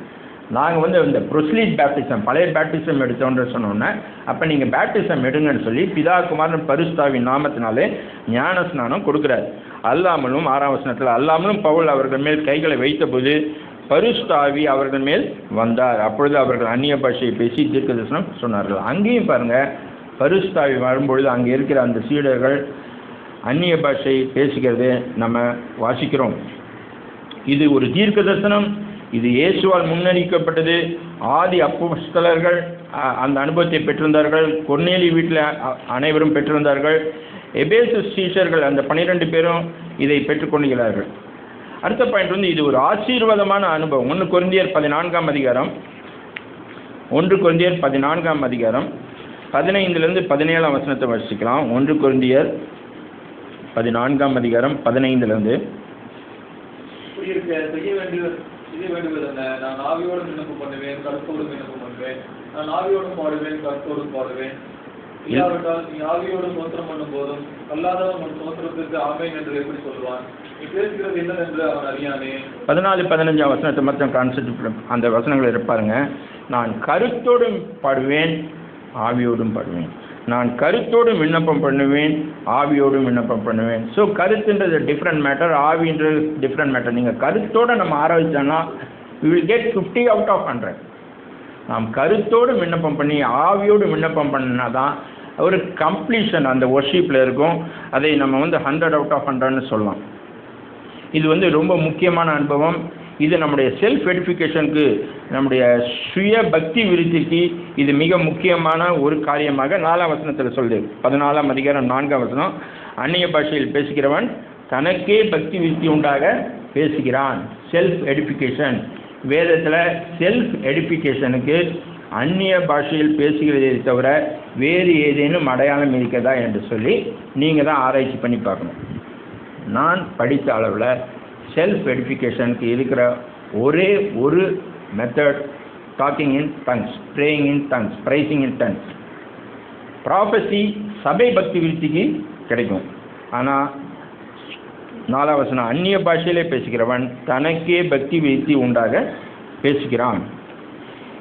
நாங்கள் இந்த ப்ரொஸ்லீட் பேப்டிசம், பழைய பேப்டிசம் எடுத்தோன்ற சொன்னோன்னே, அப்போ நீங்கள் பேப்டிசம் எடுங்கன்னு சொல்லி பிதா குமாரன் பரிசுத்த ஆவி நாமத்தினாலே ஞானஸ்நானம் கொடுக்குறாரு. அல்லாமலும் 6ஆம் வசனத்தில், அல்லாமலும் பவுல் அவர்கள் மேல் கைகளை வைத்தபோது பரிசுத்த ஆவி அவர்கள் மேல் வந்தார். அப்பொழுது அவர்கள் அந்நிய பாஷையை பேசி தீர்க்கதரிசனம் சொன்னார்கள். அங்கேயும் பாருங்க, பரிசுத்த ஆவி வரும்பொழுது அங்கே இருக்கிற அந்த சீடர்கள் அந்நிய பாஷை பேசுகிறது நம்ம வாசிக்கிறோம். இது ஒரு தீர்க்கதரிசனம். இது இயேசுவால் முன்னறிவிக்கப்பட்டது. ஆதி அப்போஸ்தலர்கள் அந்த அனுபவத்தை பெற்றிருந்தார்கள். கொர்நேலி வீட்டில் அனைவரும் பெற்றிருந்தார்கள். எபேசு சீஷர்கள் அந்த 12 பேரும் இதை பெற்றுக்கொள்கிறார்கள். அடுத்த பாயிண்ட் இது ஒரு ஆசீர்வாதமான அனுபவம். 1 கொரிந்தியர் 14ஆம் அதிகாரம் 1 கொரிந்தியர் 14ஆம் அதிகாரம் 15லிருந்து 17ஆம் வசனத்தை வாசிக்கலாம். 1 கொரிந்தியர் 14ஆம் அதிகாரம் 15லிருந்து. செய்ய வேண்டுவதென்ன? நான் ஆவியோடும் விண்ணப்பம் பண்ணுவேன், கருத்தோடும் விண்ணப்பம் பண்ணுவேன். நான் ஆவியோடும் பாடுவேன், கருத்தோடும் பாடுவேன். இல்லாவிட்டால் நீ ஆவியோடும் சோத்திரம் பண்ணும் போதும் அல்லாதவன் உன் சோத்திரத்திற்கு ஆமென் என்று எப்படி சொல்லுவான்? நீ பேசுகிறது என்னவென்று அவன் அறியானே. 14-15ஆம் வசனத்தை மட்டும் கான்செப்ட் அந்த வசனங்கள் இருப்பாருங்க. நான் கருத்தோடும் பாடுவேன், ஆவியோடும் பாடுவேன். நான் கருத்தோடும் விண்ணப்பம் பண்ணுவேன், ஆவியோடும் விண்ணப்பம் பண்ணுவேன். ஸோ கருத்துன்றது டிஃப்ரெண்ட் மேட்டர், ஆவின்றது டிஃப்ரெண்ட் மேட்டர். நீங்கள் கருத்தோடு நம்ம ஆரம்பித்தோன்னா you will get 50 out of 100. நாம் கருத்தோடு விண்ணப்பம் பண்ணி ஆவியோடு விண்ணப்பம் பண்ணினா தான் ஒரு கம்ப்ளீஷன் அந்த ஒர்ஷிப்பில் இருக்கும். அதை நம்ம 100 out of 100ன்னு சொல்லலாம். இது ரொம்ப முக்கியமான அனுபவம். இது நம்முடைய செல்ஃப் எடிஃபிகேஷனுக்கு, நம்முடைய சுய பக்தி விருத்திக்கு இது மிக முக்கியமான ஒரு காரியமாக 4ஆம் வசனத்தில் சொல்லுது. 14ஆம் அதிகாரம் 4ஆம் வசனம், அந்நிய பாஷையில் பேசுகிறவன் தனக்கே பக்தி விருத்தி உண்டாக பேசுகிறான். Self edification. வேதத்தில் செல்ஃப் எடிஃபிகேஷனுக்கு அந்நிய பாஷையில் பேசுகிறதை தவிர வேறு ஏதேனும் அடையாளம் இருக்கிறதா என்று சொல்லி நீங்கள் தான் ஆராய்ச்சி பண்ணி பார்க்கணும். நான் படித்த அளவில் செல்ஃப் எடிஃபிகேஷனுக்கு இருக்கிற ஒரே ஒரு மெத்தட் டாக்கிங் இன் டங்ஸ், ப்ரேயிங் இன் டங்ஸ், ப்ரைசிங் இன் டங்ஸ். ப்ராஃபஸி சபை பக்தி விருத்திக்கு கிடைக்கும். ஆனால் 4ஆம் வசனம், அந்நிய பாஷையிலே பேசுகிறவன் தனக்கே பக்தி விருத்தி உண்டாக பேசுகிறான்.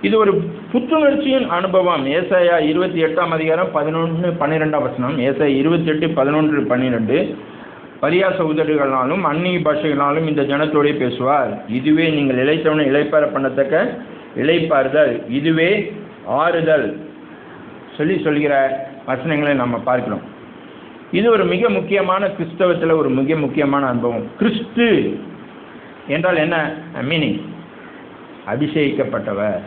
இது ஒரு புத்துணர்ச்சியின் அனுபவம். ஏசாயா 28ஆம் அதிகாரம் 11-12ஆம் வசனம். ஏசாயா 28:11-12. பரியாச உதடுகளாலும் அந்நிய பாஷைகளாலும் இந்த ஜனத்தோடே பேசுவார். இதுவே நீங்கள் இளைத்தவனை இளைப்பாற பண்ணத்தக்க இளைப்பாறுதல், இதுவே ஆறுதல் சொல்கிற வசனங்களை நம்ம பார்க்கிறோம். இது ஒரு மிக முக்கியமான கிறிஸ்தவத்தில் ஒரு மிக முக்கியமான அனுபவம். கிறிஸ்து என்றால் என்ன மீனிங்? அபிஷேகிக்கப்பட்டவர்.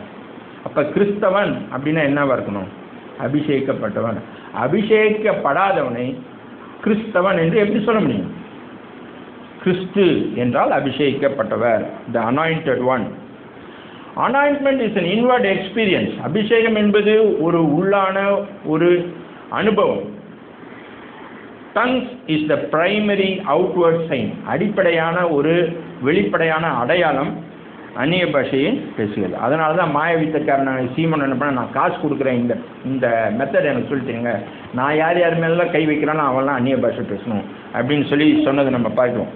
அப்போ கிறிஸ்தவன் அப்படின்னா என்னவா இருக்கணும்? அபிஷேகிக்கப்பட்டவன். அபிஷேகிக்கப்படாதவனை கிறிஸ்தவன் என்று எப்படி சொல்ல முடியும்? கிறிஸ்து என்றால் அபிஷேகிக்கப்பட்டவர், the anointed one. Anointment is an inward experience. அபிஷேகம் என்பது ஒரு உள்ளான ஒரு அனுபவம். Tongues is the primary outward sign. அடிப்படையான ஒரு வெளிப்படையான அடையாளம் அந்நிய பாஷையை பேசுகிறது. அதனால தான் மாயவித்தக்காரன் சீமன் என்ன பண்ண, நான் காசு கொடுக்குறேன், இந்த மெத்தட் எனக்கு சொல்லித்தருங்க, நான் யார் மேலாம் கை வைக்கிறானோ அவெல்லாம் அந்நிய பாஷை பேசணும் அப்படின்னு சொல்லி சொன்னதை நம்ம பார்க்கிறோம்.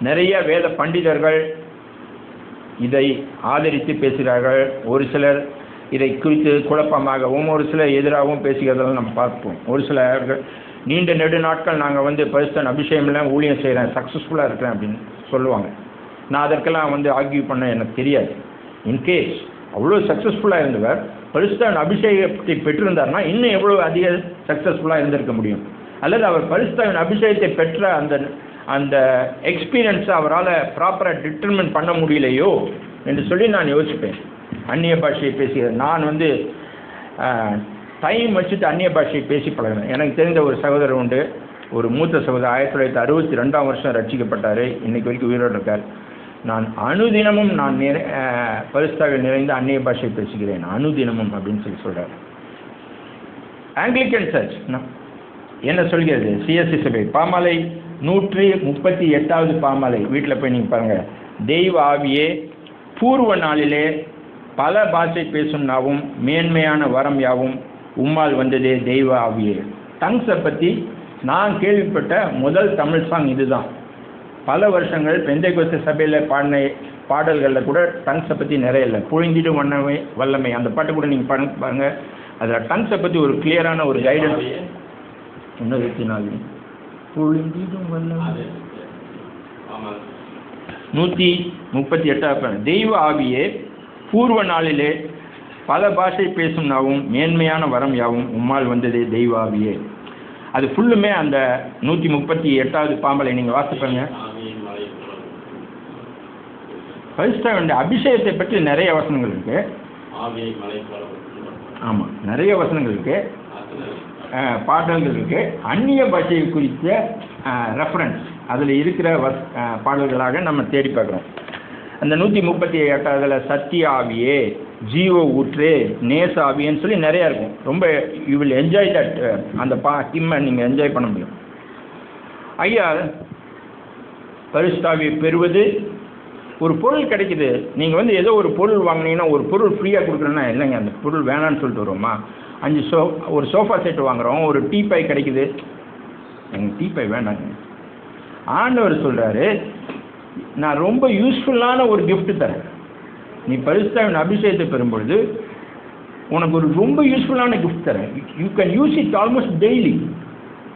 நிறைய வேத பண்டிதர்கள் இதை ஆதரித்து பேசுகிறார்கள். ஒரு சிலர் இதை குறித்து குழப்பமாகவும் ஒரு சில எதிராகவும் பேசுகிறதெல்லாம் நம்ம பார்ப்போம். ஒரு சில நீண்ட நெடு நாட்கள் நாங்கள் வந்து பரிசுத்தன் அபிஷேகம்லாம் ஊழியம் செய்கிறேன், சக்ஸஸ்ஃபுல்லாக இருக்கிறேன் அப்படின்னு சொல்லுவாங்க. நான் அதற்கெல்லாம் வந்து ஆர்கியூ பண்ண எனக்கு தெரியாது. இன்கேஸ் அவ்வளோ சக்ஸஸ்ஃபுல்லாக இருந்தவர் பரிசுத்தன் அபிஷேகத்தை பெற்றிருந்தார்னா இன்னும் எவ்வளோ அதிக சக்ஸஸ்ஃபுல்லாக இருந்திருக்க முடியும். அல்லது அவர் பரிசுத்தன் அபிஷேகத்தை பெற்ற அந்த எக்ஸ்பீரியன்ஸை அவரால் ப்ராப்பராக டிட்டர்மின் பண்ண முடியலையோ என்று சொல்லி நான் யோசிப்பேன். அந்நிய பாஷையை பேசுகிறேன், நான் வந்து டைம் வச்சுட்டு அந்நிய பாஷையை பேசி பழகிறேன். எனக்கு தெரிந்த ஒரு சகோதரர் உண்டு, ஒரு மூத்த சகோதரர் 1962 வருஷம் ரட்சிக்கப்பட்டார், இன்னைக்கு வரைக்கும் உயிரோடு இருக்கார். நான் அனுதினமும் பரிசுத்தாவில் நிறைந்த அந்நிய பாஷையை பேசுகிறேன் அனுதினமும் அப்படின்னு சொல்கிறார். ஆங்கிலிக்கன் சர்ச் என்ன சொல்கிறது? சிஎஸ்சி சபை பாமாலை 138வது பாமாலை வீட்டில் போய் நீங்கள் பாருங்கள். தெய்வ ஆவியே, பூர்வ நாளிலே பல பாஷை பேசும் நாவும் மேன்மையான வரம் யாவும் உம்மால் வந்ததே தெய்வ ஆவியே. டங்ஸை பற்றி நான் கேள்விப்பட்ட முதல் தமிழ் சாங் இதுதான். பல வருஷங்கள் பெந்தைகோஸ்து சபையில் பாடின பாடல்களில் கூட டங்ஸை பற்றி நிறைய இல்லை. பொழிந்திடும் வல்லமை அந்த பாட்டு கூட நீங்கள் பாருங்க. அதில் டங்ஸை பற்றி ஒரு கிளியரான ஒரு கைடன்ஸ். 124 பொழிந்திடும் வல்லமை 138 தெய்வ ஆவியே, பூர்வ நாளிலே பல பாஷை பேசும் நாவும் மேன்மையான வரம் யாவும் உம்மால் வந்ததே தெய்வ ஆவியே. அது ஃபுல்லுமே அந்த 138வது பாம்பலை நீங்கள் வாசிப்பீங்க. பரிசுத்த அபிஷேகத்தை பற்றி நிறைய வசனங்கள் இருக்கு. ஆமாம், நிறைய வசனங்கள் இருக்கு, பாடல்கள் இருக்கு. அந்நிய பாஷையை குறித்த ரெஃபரன்ஸ் அதில் இருக்கிற பாடல்களாக நம்ம தேடி பார்க்குறோம். அந்த 138 சத்திய ஆவியே, ஜீவ ஊற்றே, நேச ஆவியன்னு சொல்லி நிறையா இருக்கும். ரொம்ப யூ வில் என்ஜாய் தட். அந்த ஹிம்மை நீங்கள் என்ஜாய் பண்ண முடியும். ஐயா, பரிசுத்தாவியை பெறுவது ஒரு பொருள் கிடைக்குது. நீங்கள் வந்து ஏதோ ஒரு பொருள் வாங்கினீங்கன்னா ஒரு பொருள் ஃப்ரீயாக கொடுக்குறேன்னா இல்லைங்க, அந்த பொருள் வேணான்னு சொல்லிட்டு வருவோமா? ஒரு சோஃபா செட்டு வாங்குகிறோம், ஒரு டீப்பை கிடைக்குது, எங்கள் டீப்பை வேண்டாங்க. ஆண்டவர் சொல்கிறாரு, நான் ரொம்ப யூஸ்ஃபுல்லான ஒரு கிஃப்ட் தரேன். நீ பரிசுத்தாவின் அபிஷேகத்தை பெறும்பொழுது உனக்கு ஒரு ரொம்ப யூஸ்ஃபுல்லான கிஃப்ட் தரேன். You can use it almost daily.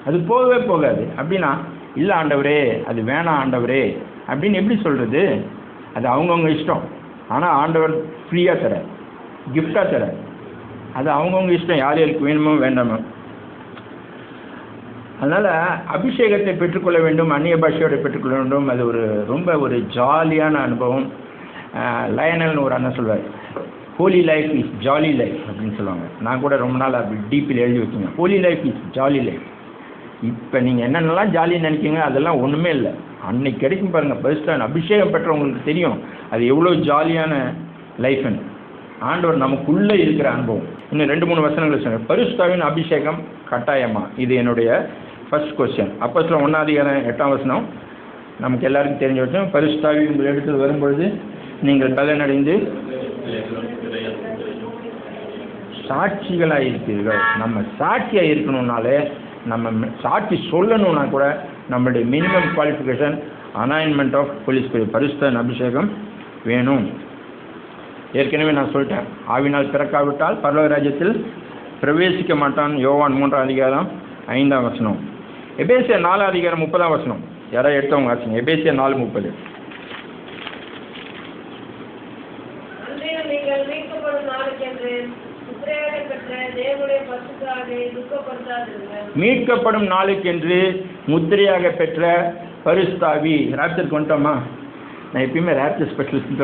அது போகவே போகாது. அப்படின்னா இல்லை ஆண்டவரே, அது வேணாம் ஆண்டவரே அப்படின்னு எப்படி சொல்கிறது? அது அவங்கவுங்க இஷ்டம். ஆனால் ஆண்டவர் ஃப்ரீயாக தர, கிஃப்டாக தர, அது அவங்கவுங்க இஷ்டம், யார் யாருக்கு வேணுமோ வேண்டாமோ. அதனால் அபிஷேகத்தை பெற்றுக்கொள்ள வேண்டும், அந்நிய பாஷையோடு பெற்றுக்கொள்ள வேண்டும். அது ரொம்ப ஒரு ஜாலியான அனுபவம். லயனல்னு ஒரு அண்ணன் சொல்வார், Holi life is jolly life அப்படின்னு சொல்லுவாங்க. நான் கூட ரொம்ப நாள் அப்படி டிபியில் எழுதி வச்சுங்க, Holi life is jolly life. இப்போ நீங்கள் என்னென்னலாம் ஜாலின்னு நினைக்கிங்க அதெல்லாம் ஒன்றுமே இல்லை. அன்னைக்கு கிடைக்கும் பாருங்கள், பரிசுத்தாவின் அபிஷேகம் பெற்றவங்களுக்கு தெரியும் அது எவ்வளோ ஜாலியான லைஃப்னு. ஆண்டவர் நமக்குள்ளே இருக்கிற அனுபவம். இன்னும் 2-3 வசனங்கள் சொன்னேன். பரிசுத்தாவின் அபிஷேகம் கட்டாயமா? இது என்னுடைய ஃபர்ஸ்ட் கொஸ்டின். அப்போஸ்தலர் 1:8 நமக்கு எல்லாருக்கும் தெரிஞ்ச வச்சோம். பரிசுத்தாவி உங்கள் இடத்தில் வரும்பொழுது நீங்கள் பலனடைந்து சாட்சிகளாக இருக்கிறீர்கள். நம்ம சாட்சியாக இருக்கணும்னாலே, நம்ம சாட்சி சொல்லணும்னா கூட நம்மளுடைய minimum qualification anointment of holy spirit, பரிசுத்த அபிஷேகம் வேணும். ஏற்கனவே நான் சொல்லிட்டேன், ஆவினால் பிறக்காவிட்டால் பரலோக ராஜ்யத்தில் பிரவேசிக்க மாட்டான். யோவான் 3:5 எபேசியர் 4:30 யாராவது எடுத்தவங்க ஆச்சுங்க. எபேசியர் 4:30. மீட்கப்படும் நாளுக்கென்று முத்திரையாக பெற்ற பரிசுத்தாவி. ராப்சருக்கு வந்துட்டோமா? நான் எப்பயுமே ராப்சர் ஸ்பெஷலிஸ்ட்.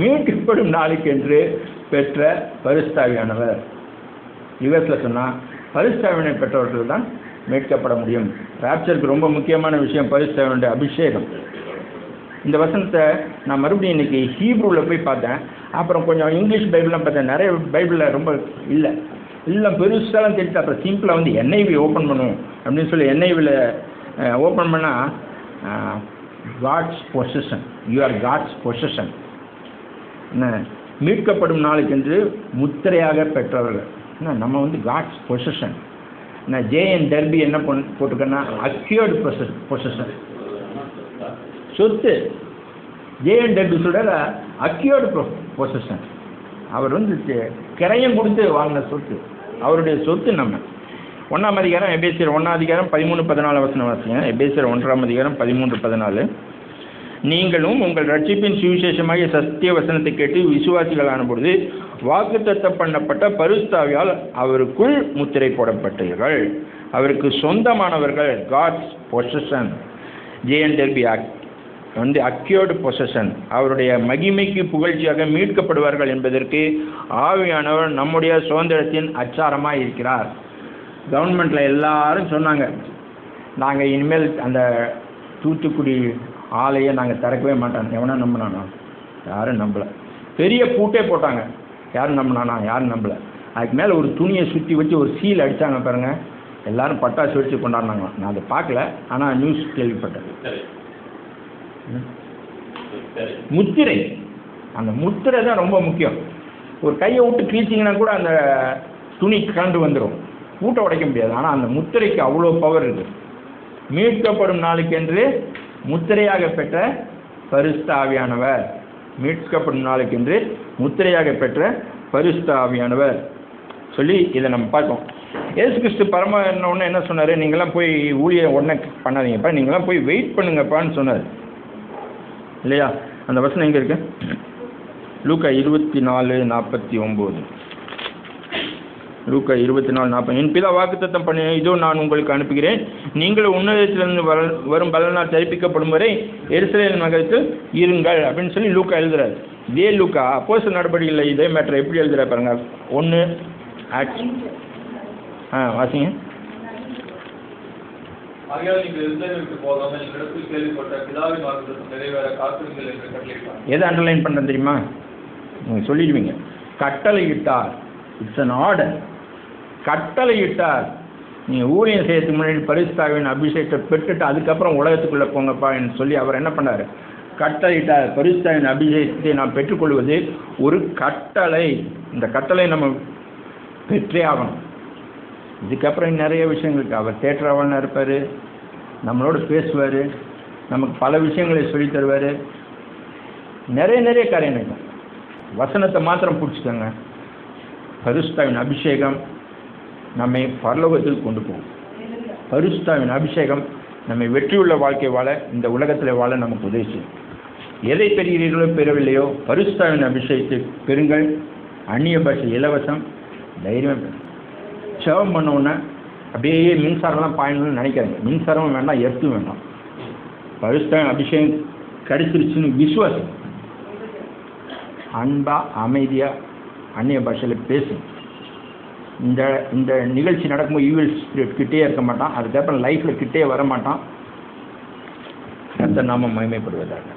மீட்கப்படும் நாளுக்கென்று பெற்ற பரிசுத்தாவியானவர். யுஎஸ்ல சொன்னால் பரிசுத்தாவினை பெற்றவர்கள் தான் மீட்கப்பட முடியும். ராப்சருக்கு ரொம்ப முக்கியமான விஷயம் பரிசுத்தாவினுடைய அபிஷேகம். இந்த வசனத்தை நான் மறுபடியும் இன்னைக்கு ஹீப்ரூவில் போய் பார்த்தேன். அப்புறம் கொஞ்சம் இங்கிலீஷ் பைபிள்லாம் பார்த்தேன். நிறைய பைபிளில் ரொம்ப இல்லை பெருசாலாம் தெரிஞ்சு அப்புறம் சிம்பிளாக வந்து என்ஐவி ஓப்பன் பண்ணுவோம் அப்படின்னு சொல்லி என்ஐவியில் ஓப்பன் பண்ணால் காட்ஸ் பொசிஷன், யூ ஆர் காட்ஸ் பொசிஷன். என்ன, மீட்கப்படும் நாளுக்கென்று முத்திரையாக பெற்றவர்கள். என்ன, நம்ம வந்து காட்ஸ் பொசிஷன். என்ன, ஜேஎன் டர்பி என்ன போட்டுக்கன்னா அக்யூர்டு பொசிஷன், சொத்து. ஜேஎன் டர்பி சொல்கிற அக்யூர்டு பொசிஷன். அவர் கிரயம் கொடுத்து வாங்கின சொத்து, அவருடைய சொத்து நம்ம. 1ஆம் அதிகாரம் எபேசியர் 1ஆம் அதிகாரம் 13-14 வசனம் வாசிங்க. எபேசியர் 1ஆம் அதிகாரம் 13-14. நீங்களும் உங்கள் ரட்சிப்பின் சுவிசேஷமாகிய சத்திய வசனத்தை கேட்டு விசுவாசிகளான பொழுது வாக்குத்தத்தம் பண்ணப்பட்ட பரிசுத்தாவியால் அவருக்குள் முத்திரை போடப்பட்டீர்கள். அவருக்கு சொந்தமானவர்கள், காட்ஸ் பொசஷன், ஜேஎன்டெல்பி அக்யூர்டு பொசஷன். அவருடைய மகிமைக்கு புகழ்ச்சியாக மீட்கப்படுவார்கள் என்பதற்கு ஆவியானவர் நம்முடைய சுதந்திரத்தின் அச்சாரமாக இருக்கிறார். கவர்மெண்ட்டில் எல்லாரும் சொன்னாங்க, நாங்கள் இனிமேல் அந்த தூத்துக்குடி ஆலையை நாங்கள் திறக்கவே மாட்டோம். எவனா நம்பினானா? யாரும் நம்பலை. பெரிய பூட்டே போட்டாங்க. யாரும் நம்பினானா? யாரும் நம்பலை. அதுக்கு மேலே ஒரு துணியை சுற்றி வச்சு ஒரு சீல் அடித்தாங்க பாருங்கள். எல்லாரும் பட்டாசு வச்சு கொண்டாடினாங்க. நான் அதை பார்க்கல, ஆனால் நியூஸ் கேள்விப்பட்டேன். முத்திரை, அந்த முத்திரை தான் ரொம்ப முக்கியம். ஒரு கையை விட்டு கிழிச்சிங்கன்னா கூட அந்த துணி கலந்து வந்துடும், பூட்டை உடைக்க முடியாது. ஆனால் அந்த முத்திரைக்கு அவ்வளோ பவர் இருக்குது. மீட்கப்படும் நாளுக்கென்று முத்திரையாக பெற்ற பரிசுத்த ஆவியானவர், மீட்கப்படும் நாளுக்கென்று முத்திரையாக பெற்ற பரிசுத்த ஆவியானவர் சொல்லி இதை நம்ம பார்ப்போம். இயேசு கிறிஸ்து பரமானவொன்னே என்ன சொன்னார்? நீங்களாம் போய் ஊழிய உடனே பண்ணாதீங்கப்பா, நீங்களாம் போய் வெயிட் பண்ணுங்கப்பான்னு சொன்னார் இல்லையா? அந்த வசனம் எங்கே இருக்கு? லூக்கா 24:49. லூக்கா 24:40. என் பிதா வாக்குத்தத்தம் பண்ணி இதோ நான் உங்களுக்கு அனுப்புகிறேன், நீங்களும் உன்னதத்திலிருந்து வரும் பலனால் தரிப்பிக்கப்படும் வரை எருசலேம் நகரத்தில் இருங்கள் அப்படின்னு சொல்லி லூக்கா எழுதுறாரு. இதே லூக்கா அப்போஸ்தலர் நடவடிக்கையில் இதே மேட்டரை எப்படி எழுதுறா பாருங்க. 1 ஆக்ட் வாசிங்க. ஆகையால் நீங்கள் எருசலேமுக்கு போகாமல் என்னிடத்தில் கேள்விப்பட்ட பிதாவின் வாக்குத்தத்தம் நிறைவேற காத்திருங்கள் என்று கட்டளையிட்டார். எதை அண்டர்லைன் பண்ணுறேன் தெரியுமா? நீங்கள் சொல்லிடுவீங்க. கட்டளையிட்டார். It's an order. கட்டளையிட்டார். நீங்கள் ஊழியம் செய்யறதுக்கு முன்னாடி பரிசுத்தாவின் அபிஷேகத்தை பெற்றுட்டு அதுக்கப்புறம் உலகத்துக்குள்ளே போங்கப்பா என்று சொல்லி அவர் என்ன பண்ணார்? கட்டளையிட்டார். பரிசுத்தாவின் அபிஷேகத்தை நாம் பெற்றுக்கொள்வது ஒரு கட்டளை. இந்த கட்டளை நம்ம பெற்றே ஆகணும். இதுக்கப்புறம் நிறைய விஷயங்களுக்கு அவர் தேற்றவாளனாக இருப்பார், நம்மளோட பேசுவார், நமக்கு பல விஷயங்களை சொல்லித் தருவார். நிறைய காரியங்கள். வசனத்தை மாத்திரம் பிடிச்சிக்கோங்க. பரிசுத்தாவின் அபிஷேகம் நம்மை பரலோகத்தில் கொண்டு போகும். பரிசுத்தாவின் அபிஷேகம் நம்மை வெற்றியுள்ள வாழ்க்கை வாழ, இந்த உலகத்தில் வாழ நமக்கு உதவி செய்யும். எதை பெறுகிறீர்களோ பெறவில்லையோ பரிசுத்தாவின் அபிஷேகத்தை பெறுங்கள். அந்நிய பாஷை இலவசம். தைரியம் பெறும். சேவம் பண்ண உடனே அப்படியே மின்சாரம்லாம் பாயணும்னு நினைக்காதீங்க. மின்சாரமும் வேண்டாம், எர்த்தும் வேண்டாம். பரிசுத்தாவின் அபிஷேகம் கிடைச்சிருச்சுன்னு விசுவாசம். அன்பா அமைதியாக அந்நிய பாஷையில் பேசும். இந்த நிகழ்ச்சி நடக்கும்போது ஈவில் ஸ்பிரிட் கிட்டே இருக்க மாட்டான். அதுக்கப்புறம் லைஃப்பில் கிட்டே வர மாட்டான். கர்த்தர் நாமம் மகிமைப்படுவதாக.